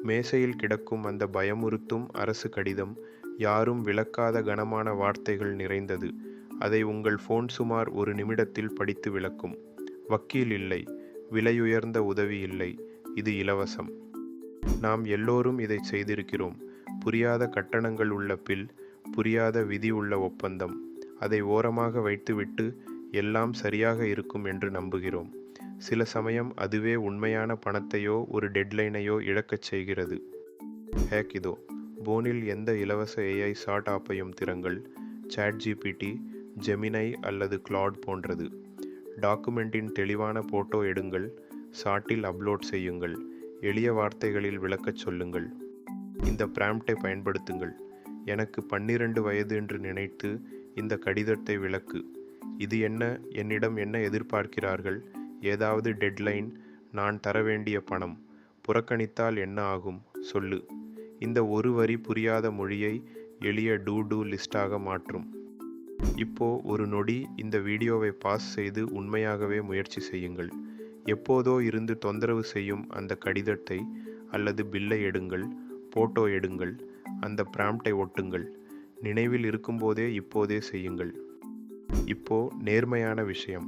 மேசையில் கிடக்கும் அந்த பயமுறுத்தும் அரசு கடிதம், யாரும் விளக்காத கனமான வார்த்தைகள் நிறைந்தது. அதை உங்கள் போன் சுமார் 1 நிமிடத்தில் படித்து விளக்கும். வக்கீல் இல்லை, விலையுயர்ந்த உதவி இல்லை, இது இலவசம். நாம் எல்லோரும் இதை செய்திருக்கிறோம். புரியாத கட்டணங்கள் உள்ள பில், புரியாத விதி உள்ள ஒப்பந்தம். அதை ஓரமாக வைத்துவிட்டு எல்லாம் சரியாக இருக்கும் என்று நம்புகிறோம். சில சமயம் அதுவே உண்மையான பணத்தையோ ஒரு டெட்லைனையோ இழக்கச் செய்கிறது. ஹேக் இதோ. போனில் எந்த இலவச ஏஐ ஷார்ட் ஆப்பையும் திறங்கள். சாட்ஜிபிடி, ஜெமினை அல்லது கிளாட் போன்றது. டாக்குமெண்ட்டின் தெளிவான போட்டோ எடுங்கள், ஷாட்டில் அப்லோட் செய்யுங்கள், எளிய வார்த்தைகளில் விளக்கச் சொல்லுங்கள். இந்த பிராம்ப்டை பயன்படுத்துங்கள். எனக்கு 12 வயது என்று நினைத்து இந்த கடிதத்தை விளக்கு. இது என்ன, என்னிடம் என்ன எதிர்பார்க்கிறார்கள், ஏதாவது டெட்லைன், நான் தர வேண்டிய பணம், புறக்கணித்தால் என்ன ஆகும், சொல்லு. இந்த ஒரு வரி புரியாத மொழியை எளிய டூ லிஸ்டாக மாற்றும். இப்போ ஒரு நொடி இந்த வீடியோவை பாஸ் செய்து உண்மையாகவே முயற்சி செய்யுங்கள். எப்போதோ இருந்து தொந்தரவு செய்யும் அந்த கடிதத்தை அல்லது பில்லை எடுங்கள், போட்டோ எடுங்கள், அந்த பிராம்ப்டை ஒட்டுங்கள். நினைவில் இருக்கும்போதே இப்போதே செய்யுங்கள். இப்போ நேர்மையான விஷயம்.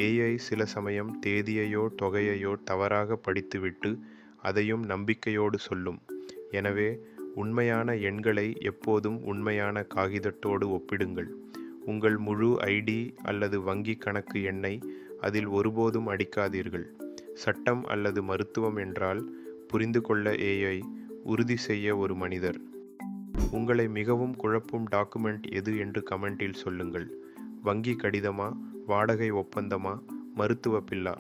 ஏஐ சில சமயம் தேதியையோ தொகையையோ தவறாக படித்துவிட்டு அதையும் நம்பிக்கையோடு சொல்லும். எனவே உண்மையான எண்களை எப்போதும் உண்மையான காகிதத்தோடு ஒப்பிடுங்கள். உங்கள் முழு ஐடி அல்லது வங்கி கணக்கு எண்ணை அதில் ஒருபோதும் அடிக்காதீர்கள். சட்டம் அல்லது மருத்துவம் என்றால் புரிந்து கொள்ள ஏஐ, உறுதி செய்ய ஒரு மனிதர். உங்களை மிகவும் குழப்பும் டாக்குமெண்ட் எது என்று கமெண்டில் சொல்லுங்கள். வங்கி கடிதமா, வாடகை ஒப்பந்தமா, மருத்துவ பில்லா?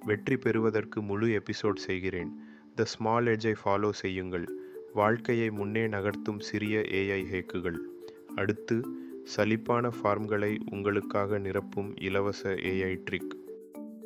வெற்றி பெறுவதற்கு முழு எபிசோட் செய்கிறேன். த ஸ்மால் எட்ஜை ஃபாலோ செய்யுங்கள். வாழ்க்கையை முன்னே நகர்த்தும் சிறிய ஏஐ ஹேக்குகள். அடுத்து, சலிப்பான ஃபார்ம்களை உங்களுக்காக நிரப்பும் இலவச ஏஐ ட்ரிக்.